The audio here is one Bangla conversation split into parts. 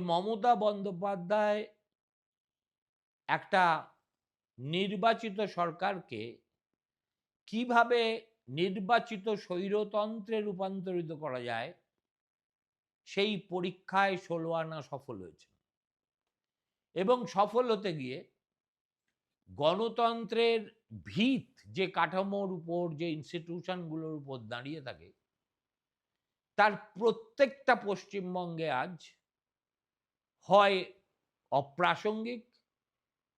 মমতা বন্দ্যোপাধ্যায় একটা নির্বাচিত সরকারকে কিভাবে নির্বাচিত স্বৈরতন্ত্রে রূপান্তরিত করা যায় সেই পরীক্ষায় ১৬ আনা সফল হয়েছে। এবং সফল হতে গিয়ে গণতন্ত্রের ভিত যে কাঠামোর উপর, যে ইনস্টিটিউশনগুলোর উপর দাঁড়িয়ে থাকে, তার প্রত্যেকটা পশ্চিমবঙ্গে আজ হয় অপ্রাসঙ্গিক,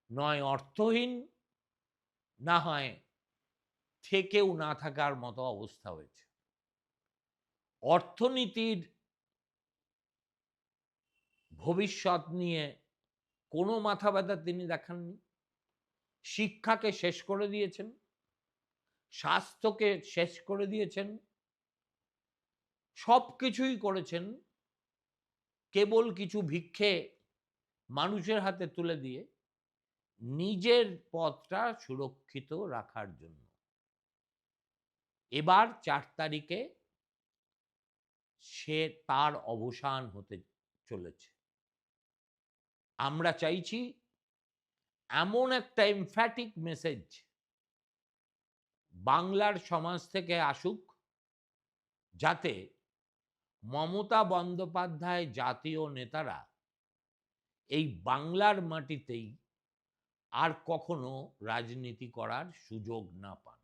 নয় অর্থহীন, না হয় থেকেও না থাকার মতো অবস্থা হয়েছে। অর্থনীতির ভবিষ্যৎ নিয়ে কোনো মাথা ব্যথা তিনি দেখাননি। শিক্ষাকে শেষ করে দিয়েছেন, স্বাস্থ্যকে শেষ করে দিয়েছেন, সবকিছুই করেছেন কেবল কিছু ভিক্ষে মানুষের হাতে তুলে দিয়ে নিজের পদটা সুরক্ষিত রাখার জন্য। এবার ৪ তারিখে তার অবসান হতে চলেছে। আমরা চাইছি এমন একটা এমফ্যাটিক মেসেজ বাংলার সমাজ থেকে আসুক, যাতে মমতা বন্দ্যোপাধ্যায় জাতীয় নেতারা এই বাংলার মাটিতেই আর কখনো রাজনীতি করার সুযোগ না পান।